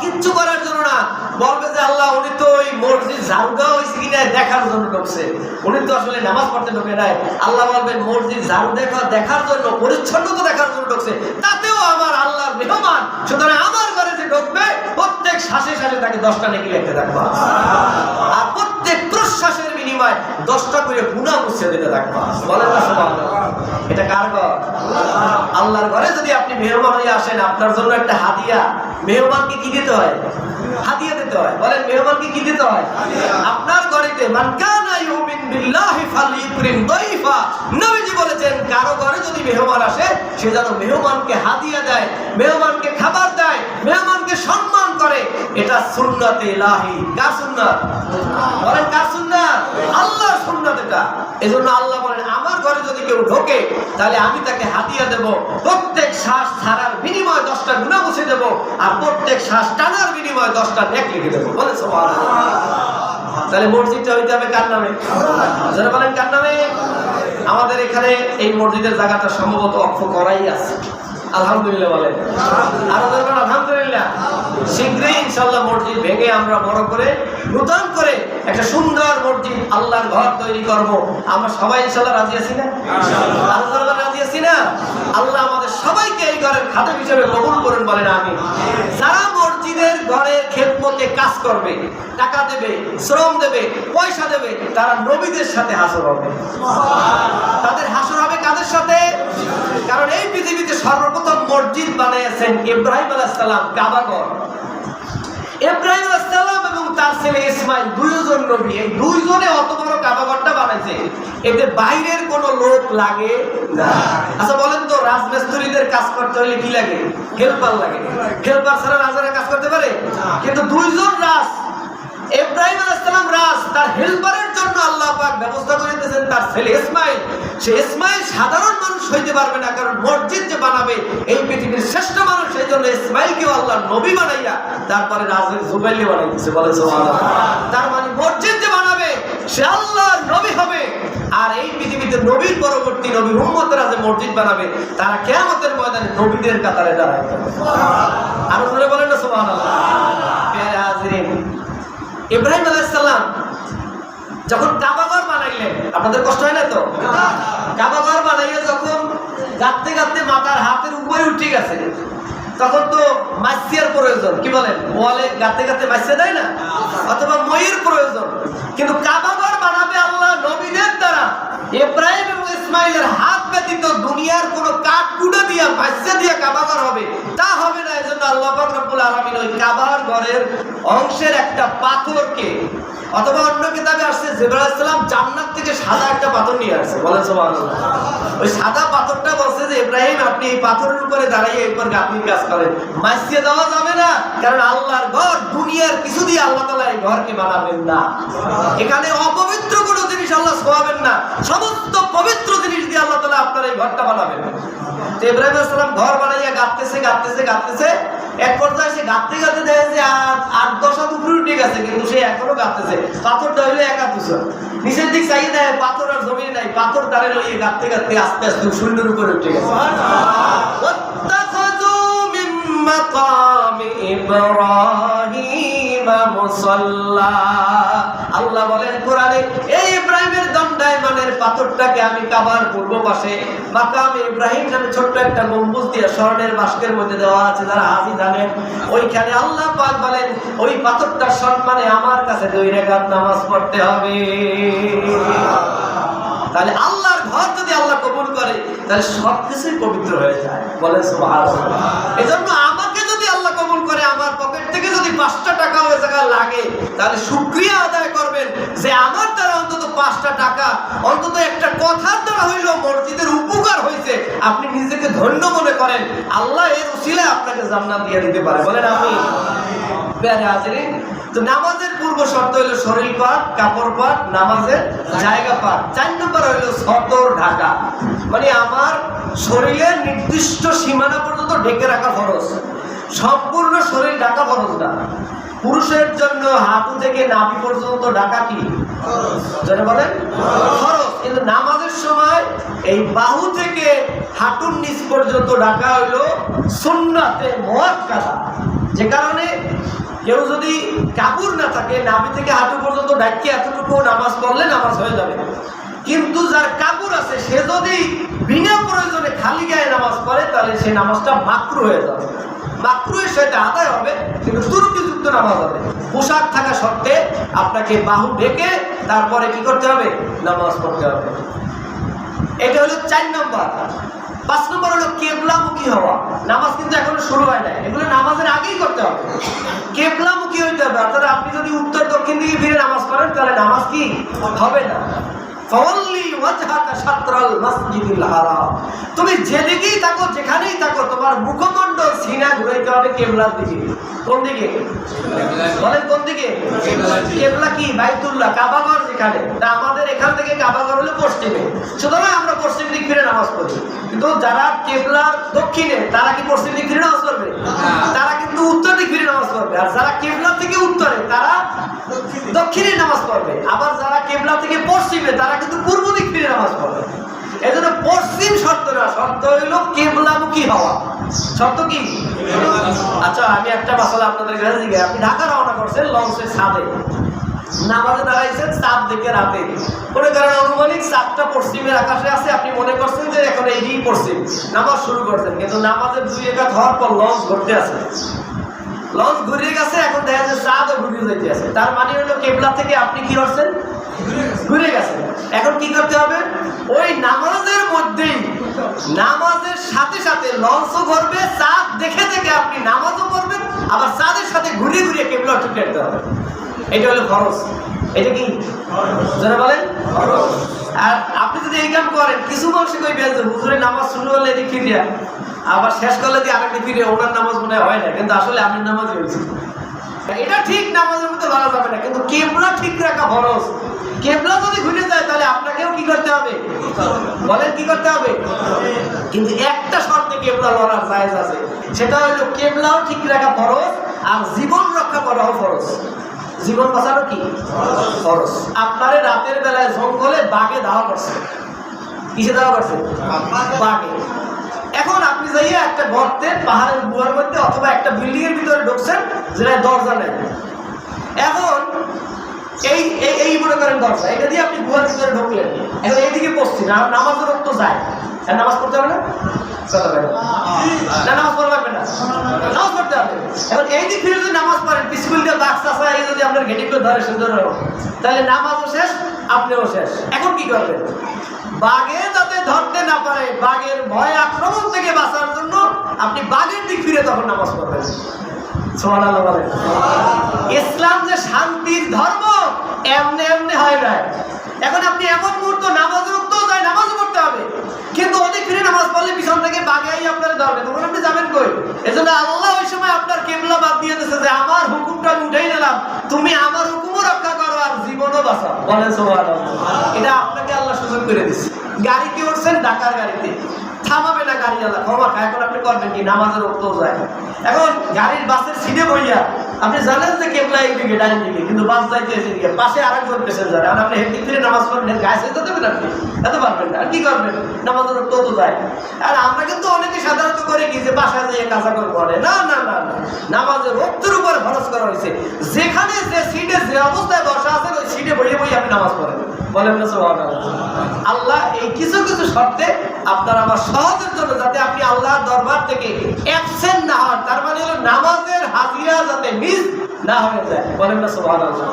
Speaker 1: কিচ্ছু করার জন্য না, বলবে যে আল্লাহ উনি তো ওই মসজিদ ঝাড়ু দেওয়া হয়েছে কিনা দেখার জন্য ঢুকছে, উনি তো আসলে নামাজ পড়তে ঢুকে নাই। আল্লাহ বলবেন মসজিদ ঝাড়ু দেখার জন্য, পরিচ্ছন্নতা দেখার জন্য ঢুকছে, তাতেও আমার আল্লাহর মেহমান। সুতরাং আমার ঘরে যে ঢুকবে প্রত্যেক শ্বাসে শ্বাসে তাকে 10টা নেকি লিখতে থাকবা, আর প্রত্যেক প্রশ্বাসের বিনিময়ে 10টা করে গুনাহ মুছে দিতে থাকবা। বলেন না সুবহানাল্লাহ। এটা কার ঘর? আল্লাহর ঘরে যদি আপনি মেহমান হয়ে আসেন, আপনার জন্য একটা হাদিয়া। মেহমানকে কি দিতে হয়? হাদিয়া দিতে হয়। বলেন মেহমানকে কি দিতে হয়? আপনার ঘরেতে মান কানা ইউমিন বিল্লাহি ফালইকরিম দাইফা, নবীজি বলেছেন কারো ঘরে যদি মেহমান আসে সে যেন মেহমানকে হাদিয়া দেয়, মেহমানকে খাবার দেয়, মেহমানকে সম্মান করে। এটা সুন্নাতে ইলাহি। কার সুন্নাত? বলেন কার সুন্নাত? আল্লাহর সুন্নাত এটা। এজন্য আল্লাহ বলেন আমার ঘরে যদি কেউ ঢোকে তাহলে আমি তাকে হাদিয়া দেব, প্রত্যেক শ্বাস ছাড়ার বিনিময়ে 10টা গুনাহ মুছে দেব, আর প্রত্যেক শ্বাস টানার বিনিময়ে 10টা নেক লিখে দেব। বলেন সুবহানাল্লাহ। তাহলে মসজিদটা হইতে হবে কার নামে? যারা বলেন কার নামে? আমাদের এখানে এই মসজিদের জায়গাটা সম্ভবত ওয়াকফ করাই আছে, আলহামদুলিল্লাহ বলেন, আরো বলবেন আলহামদুলিল্লাহ। শীঘ্রই ইনশাআল্লাহ মসজিদ ভেঙে আমরা বড় করে নতুন করে একটা সুন্দর মসজিদ আল্লাহর ঘর তৈরি করব। আমরা সবাই ইনশাআল্লাহ রাজি আছি না? আল্লাহ রাজি আছি না? আল্লাহ আমাদের সবাইকে এই ঘরের খাদেম হিসেবে কবুল করেন, বলেন আমিন। যারা মসজিদের ঘরের খেদমতে কাজ করবে, টাকা দেবে, শ্রম দেবে, পয়সা দেবে, তারা নবীদের সাথে হাসর হবে। তাদের হাসর হবে কাদের সাথে? কারণ এই পৃথিবীতে সর্বপ্রথম মসজিদ বানিয়েছেন ইব্রাহিম আলাইহিস সালাম, কাবাঘর। ইব্রাহিম আলাইহিস সালাম এবং তার ছেলে ইসমাইল দুইজন নবী, এই দুইজনে অত বড় কাবাঘরটা বানাইছে, এতে বাইরের কোনো লোক লাগে না। আচ্ছা বলেন তো, রাজমিস্ত্রিদের কাজ করতে হলে কি লাগে? হেল্পার লাগে। হেল্পার ছাড়া রাজারা কাজ করতে পারে? কিন্তু দুইজন রাজ, ইব্রাহিম আলাইহিস সালাম রাজ, তার হেল্পারের জন্য আল্লাহ পাক ব্যবস্থা করে দিয়েছেন তার ছেলে ইসমাইল। সে ইসমাইল সাধারণ মানুষ হইতে পারবে না, কারণ মসজিদ যে বানাবে এই পৃথিবীর শ্রেষ্ঠ মানুষ, সেই জন্য ইসমাইলকেও আল্লাহ নবী বানাইয়া তারপরে রাজের জুবাইলি বানাই দিয়েছে, বলে সুবহানাল্লাহ। তার মানে মসজিদ যে বানাবে সে আল্লাহর নবী হবে। আর এই পৃথিবীতে নবীর পরবর্তী নবীর উম্মতেরা যে মসজিদ বানাবে, তারা কিয়ামতের ময়দানে নবীদের কাতারে দাঁড়াবে। আর জোরে বলেন না সুবহানাল্লাহ। প্যারা হাজিরিন, ইব্রাহিম আলাইহিস সালাম যখন কাবাঘর বানাইলেন, আপনাদের কষ্ট হয় না তো? কাবাঘর বানাইয়া যখন গাঁথতে গাঁথতে মাথার হাতের উপরে উঠে গেছে, তখন তো মাছিয়ার প্রয়োজন, কি বলেন? ওয়ালে গাঁথতে গাঁথতে মাছিয়া দেয় না, অথবা মইয়ের প্রয়োজন। কিন্তু কাবাঘর বানাবে আল্লাহ নবীদের দ্বারা। ইব্রাহিম এবং ইসমাইলের হাত ব্যতীত দুনিয়ার কোনো কাঠ কুড়া দিয়া মাছিয়া দিয়া কাবাঘর হবে তা হবে না। এজন্য আল্লাহ পাক রব্বুল আলামিন ওই কাবার ঘরের অংশের একটা পাথরকে, অথবা অন্য কিতাবে আসছে জিবরাইল আলাইহিস সালাম জান্নাত থেকে সাদা একটা পাথর নিয়ে আসছে, বলেন সুবহানাল্লাহ। ওই সাদা পাথরটা বলছে যে ইব্রাহিম আপনি এই পাথরের উপরে দাঁড়িয়ে এরপর গাঁথনির কাজ করেন। মাছিয়ে দেওয়া যাবে না, কারণ আল্লাহর ঘর দুনিয়ার কিছু দিয়ে আল্লাহ তাআলা এই ঘরকে বানাবেন না। এখানে অপবিত্র কোনো জিনিস আল্লাহ ছোঁয়াবেন না, সমস্ত পবিত্র জিনিস দিয়ে আল্লাহ তাআলা আপনার এই ঘরটা বানাবেন। তো ইব্রাহিম আলাইহিস সালাম ঘর বানাইয়া গাঁথতেছে, এক পর্যায়ে সে গাঁথতে গাঁথতে দেখে যে ৮-১০ হাত উপরে উঠে গেছে, কিন্তু সে এখনো গাঁথতেছে। পাথরটা হইলো ১ হাত উঁচু। নিচের দিক চাইয়ে দেয়, পাথর আর জমিনে নাই, পাথর তারে লইয়ে গাঁথতে গাঁথতে আস্তে আস্তে শূন্যের উপরে উঠে গেছে। আল্লাহ বলেন কোরআনে, এই ইব্রাহিমের দণ্ডায়মানের পাথরটাকে আমি কাবার পূর্ব পাশে মাকামে ইব্রাহিম নামে ছোট্ট একটা গম্বুজ দিয়ে স্বর্ণের বাস্কের মধ্যে দেওয়া আছে। যারা হাজি জানেন, ওইখানে আল্লাহ পাক বলেন ওই পাথরটার সম্মানে আমার কাছে 2 রাকাত নামাজ পড়তে হবে। তাহলে আল্লাহর ঘর যদি আল্লাহ কবুল করে, তাহলে সবকিছুই পবিত্র হয়ে যায়, বলেন সুবহানাল্লাহ। এজন্য আমাকে যদি আল্লাহ কবুল করে, আমার পকেট থেকে যদি 5টা টাকা ওই জায়গায় লাগে, তাহলে শুকরিয়া আদায় করবেন যে আমার দ্বারা অন্তত 5টা টাকা, অন্তত একটা কথার দ্বারা হইলেও মসজিদের উপকার হয়েছে। আপনি নিজেকে ধন্য মনে করেন, আল্লাহ এর উসিলায় আপনাকে জান্নাত দিয়ে দিতে পারে, বলেন আমিন। প্যারে হাজিরিন, তো নামাজের পূর্ব শর্ত হইল শরীর পাক, কাপড় পাক, নামাজের জায়গা পাক। 4 নম্বর হইল সতর ঢাকা, মানে আমার শরীরের নির্দিষ্ট সীমানা পর্যন্ত ঢেকে রাখা ফরজ। সম্পূর্ণ শরীর ঢাকা ফরজ না। পুরুষের জন্য হাঁটু থেকে নাভি পর্যন্ত ঢাকা কি যেন বলেন ফরজ, কিন্তু নামাজের সময় এই বাহু থেকে হাঁটুর নিচ পর্যন্ত ঢাকা হইল সুন্নাতে মুআক্কাদা। যে কারণে কেউ যদি কাপড় না থাকে, নাভি থেকে হাঁটু পর্যন্ত ঢাকিয়ে এতটুকু নামাজ পড়লে নামাজ হয়ে যাবে। কিন্তু যার কাপড় আছে, সে যদি বিনা প্রয়োজনে খালি গায়ে নামাজ পড়ে, তাহলে সেই নামাজটা মাকরুহ হয়ে যাবে। মাকরুহের সাথে আদায় হবে, কিন্তু ত্রুটিযুক্ত নামাজ হবে। পোশাক থাকা সত্ত্বে আপনাকে বাহু ঢেকে তারপরে কি করতে হবে? নামাজ পড়তে হবে। এটা হলো 4 নম্বর। 5 নম্বর হলো কেবলামুখী হওয়া। নামাজ কিন্তু এখনো শুরু হয় নাই, এগুলো নামাজের আগেই করতে হবে। কেবলামুখী হইতে হবে, অর্থাৎ আপনি যদি উত্তর দক্ষিণ দিকে ফিরে নামাজ পড়েন, তাহলে নামাজ কি হবে না। তুমি যেদিকেই থাকো, যেখানেই থাকো, তোমার মুখমণ্ডল সিনা ঘুরাইতে হবে কেবলার দিকে। কোন দিকে বলেন? কোন দিকে? কেবলা কি? বাইতুল্লাহ, কাবাঘর যেখানে। আমাদের এখান থেকে কাবাঘর হলো পশ্চিমে, সুতরাং আমরা পশ্চিম দিক ফিরে নামাজ পড়ি। কিন্তু যারা কেবলার দক্ষিণে, তারা কি পশ্চিম দিক ফিরে নামাজ পড়বে? তারা কিন্তু উত্তর দিক ফিরে নামাজ পড়বে। আর যারা কেবলা থেকে উত্তরে, তারা দক্ষিণে নামাজ পড়বে। আবার যারা কেবলা থেকে পশ্চিমে, তারা কিন্তু পূর্ব দিক ফিরে নামাজ পড়বে। এই জন্য পশ্চিম শর্ত না, শর্ত হইল কেবলামুখী হওয়া। শর্ত কি? আচ্ছা আমি একটা মাসালা আপনাদের কাছে জিজ্ঞাসা, আপনি ঢাকা রওনা করছেন লঞ্চের ছাদে, নামাজে দাঁড়াইছেন চাঁদ দেখে রাতে, মনে করেন অনুমানিক চাঁদটা পশ্চিমের আকাশে আছে, আপনি মনে করছেন যে এখন এইদিকে পশ্চিম, নামাজ শুরু করছেন, কিন্তু নামাজের 2 একাত হওয়ার পর লঞ্চ ঘুরতে আছে, লঞ্চ ঘুরে গেছে, এখন দেখা যাচ্ছে চাঁদও ঘুরে যেতে আছে, তার মানে হলো কেবলা থেকে আপনি কি করছেন? ঘুরে গেছেন। এখন কি করতে হবে? ওই নামাজের মধ্যেই, নামাজের সাথে সাথে লঞ্চও ঘুরবে, চাঁদ দেখে দেখে আপনি নামাজও পড়বেন, আবার চাঁদের সাথে ঘুরে ঘুরে কেবলা ঠিক রাখতে হবে। এটা হলো ফরজ। এটা কি যারা বলেন? আর আপনি যদি এই কাম করেন, কিছু মানুষ কইবেন যে হুজুরের নামাজ শুরু হলে এদিকে ফিরিয়া, আবার শেষ করলে দিয়ে আরেকটা ফিরে, ওনার নামাজ মনে হয় না, কিন্তু আসলে আপনার নামাজ হয়েছে। এটা ঠিক, নামাজের মধ্যে লড়া যাবে না, কিন্তু কেবলা ঠিক রাখা ফরজ। কেবলা যদি ঘুরে যায় তাহলে আপনাকেও কি করতে হবে? বলেন কি করতে হবে? কিন্তু একটা শর্তে কেবলা লড়ার জায়েজ আছে, সেটা হলো কেবলাও ঠিক রাখা ফরজ, আর জীবন রক্ষা করাও ফরজ। জীবন বাঁচানো কি ফরজ। আপনারে রাতের বেলায় জঙ্গলে বাঘে ধাওয়া করছে, কিসে ধাওয়া করছে? বাঘে। এখন আপনি যাইয়া একটা গর্তের পাহাড়ের গুহার মধ্যে অথবা একটা বিল্ডিং এর ভিতরে ঢুকছেন যেটা দরজা নেই, এখন এই মনে করেন দরজা, এটা দিয়ে আপনি গুহার ভিতরে ঢুকলেন, এখন এইদিকে পড়ছি না, নামাজের রক্ত যায়, নামাজ পড়তে হবে না? নামাজ পড়া লাগবে না, নামাজ পড়তে হবে। এখন এই দিক ফিরে যদি নামাজ পড়েন, পিছুলটা দাগ চাষা এই যদি আপনার ঘেটিগুলো ধরে সুন্দর, তাহলে নামাজও শেষ, আপনিও শেষ। এখন কি করবেন? বাঘে যাতে ধরতে না পারে, বাঘের ভয় আক্রমণ থেকে বাঁচার জন্য আপনি বাঘের দিক ফিরে তখন নামাজ পড়বেন। সুবহানাল্লাহ বলেন। ইসলাম যে শান্তির ধর্ম, এমনি এমনি হয় না। এখন আপনি এমন মুহূর্ত নামাজ রুখতেও যায়, নামাজও পড়তে হবে, কিন্তু অনেক ফিরে নামাজ পড়লে পিছন থেকে বাঘাই আপনার ধরবে, তখন আপনি যাবেন কই? এজন্য আল্লাহ ওই সময় আপনার কেবলা বাদ দিয়ে দিয়েছে যে আমার হুকুমটা আমি উঠাই নিলাম, তুমি আমার হুকুমও রক্ষা করো আর জীবনও বাঁচাও। বলেন সুবহানাল্লাহ। এটা আপনাকে আল্লাহ সুযোগ করে দিচ্ছে। গাড়ি কি উঠছেন? ঢাকার গাড়িতে, থামাবে না গাড়ি আল্লাহ ক্ষমা খায়। এখন আপনি করবেন কি? নামাজের রক্তও যায়। এখন গাড়ির বাসের সিটে বইয়া আপনি জানেন যে কেবলা এইদিকে ডাইন দিকে, কিন্তু বাস যাইতে এদিকে, পাশে আরেকজন প্যাসেঞ্জার, আর আপনি হেঁটে ফিরে নামাজ পড়বেন, গায়ে যেতে দেবেন আপনি? এত পারবেন না। আর কি করবেন? নামাজের রক্ত তো যায়। আর আমরা কিন্তু অনেকে সাধারণত করে কি যে বাসায় যেয়ে কাজা করে পড়ে, না না না না, নামাজের রক্তের উপর খরচ করা হয়েছে। যেখানে যে সিটে যে অবস্থায় বসা আছেন ওই সিটে বইয়ে বইয়ে আপনি নামাজ পড়েন। বলেন না সুবহানাল্লাহ। আল্লাহ এই কিছু কিছু শর্তে আপনার আমার সহজের জন্য, যাতে আপনি আল্লাহর দরবার থেকে অ্যাবসেন্ট না হন, তার মানে হলো নামাজের হাজিরা যাতে মিস না হয়ে যায়। বলেন না সুবহানাল্লাহ।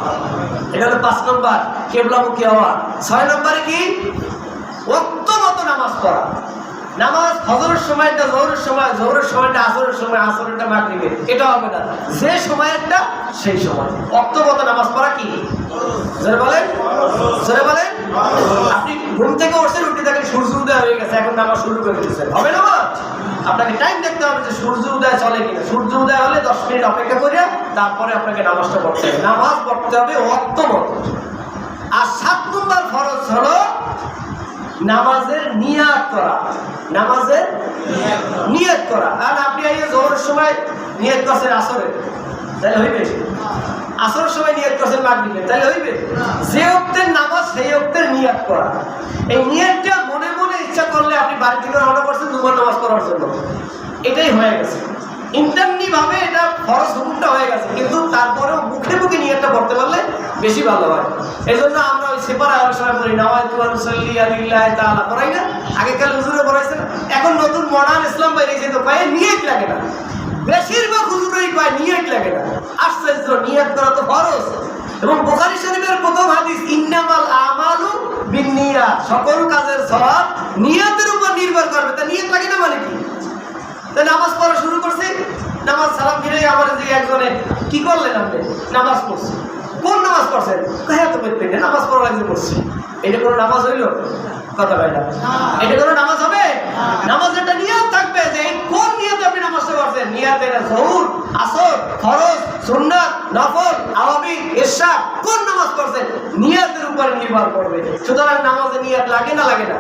Speaker 1: এটা হলো 5 নম্বর, কেবলামুখী হওয়া। 6 নম্বরে কি? ওয়াক্ত মতো নামাজ পড়া। নামাজ ফজরের সময়টা জোহরের সময়, জোহরের সময়টা আসরের সময়, আসরেরটা মাগরিবে, এটা হবে না। যে সময়েরটা সেই সময় ওয়াক্ত মতো নামাজ পড়া কি? জোরে বলেন, জোরে বলেন। আপনি ঘুম থেকে উঠছেন, উঠে দেখেন সূর্য উদয় হয়ে গেছে, এখন নামাজ শুরু করে দিচ্ছেন, হবে না? আপনাকে টাইম দেখতে হবে যে সূর্য উদয় চলে কিনা। সূর্য উদয় হলে 10 মিনিট অপেক্ষা করে তারপরে আপনাকে নামাজটা পড়তে হবে। নামাজ পড়তে হবে ওয়াক্ত মতো। আর 7 নম্বর ফরজ হলো নামাজের নিয়াত করা। নামাজের নিয়াত করা। আর আপনি এই জোহরের সময় নিয়াত করছেন আসরের, তাহলে হইবে? আসরের সময় নিয়াত করছেন মাগরিবে, তাহলে হইবে? যে ওয়াক্তের নামাজ সেই ওয়াক্তের নিয়াত করা। এই নিয়াতটা মনে মনে ইচ্ছা করলে আপনি বাড়ি থেকে রওনা করছেন দুবার নামাজ পড়ার জন্য, এটাই হয়ে গেছে। ইন্টারনি ভাবে এটা ফরজ হুকুমটা হয়ে গেছে, কিন্তু তারপরেও মুখে মুখে নিয়াতটা পড়তে পারলে বেশি ভালো হয়। এই জন্য আমরা ওই সেপারা সময় বলি নাওয়াইতু আনসাল্লি আলিল্লাহি তাআলা, পড়াই না? আগেকার হুজুরে পড়াইছে না? এখন নতুন মডার্ন ইসলাম বাইরেছে তো কয় নিয়ত লাগে না, বেশিরভাগ হুজুরই কয় নিয়ত লাগে না। আশ্চর্য, নিয়ত করা তো ফরজ। এবং বুখারী শরীফের প্রথম হাদিস, ইন্নামাল আমালু বিন্নিয়াত, সকল কাজের সওয়াব নিয়তের উপর নির্ভর করবে। তা নিয়ত লাগে না মানে কি? তা নামাজ পড়া শুরু করছে, নামাজ সালাম ফিরে আমার যে একজনে কি করলেন, আপনি নামাজ পড়ছে, কোন নামাজ পড়ছেন? হ্যাঁ তো বলতেন নামাজ পড়া লাগছে পড়ছি, এটা কোনো নামাজ হইল? কথা বলে না, এটা কোনো নামাজ হবে? নামাজের একটা নিয়ত থাকবে যে কোন নিয়তে আপনি নামাজটা পড়ছেন। নিয়ত এটা যুহর, আসর, ফরজ, সুন্নাত, নফল, আওয়াবিন, ইশা, কোন নামাজ পড়ছেন নিয়তের উপর নির্ভর করবে। সুতরাং নামাজে নিয়ত লাগে না লাগে না?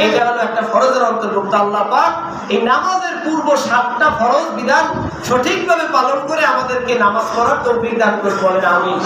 Speaker 1: এটা হলো একটা ফরজের অন্তর্ভুক্ত। আল্লাহ পাক এই নামাজের পূর্ব 7টা ফরজ বিধান সঠিকভাবে পালন করে আমাদেরকে নামাজ পড়ার তৌফিক দান করে। বলেন আমিন।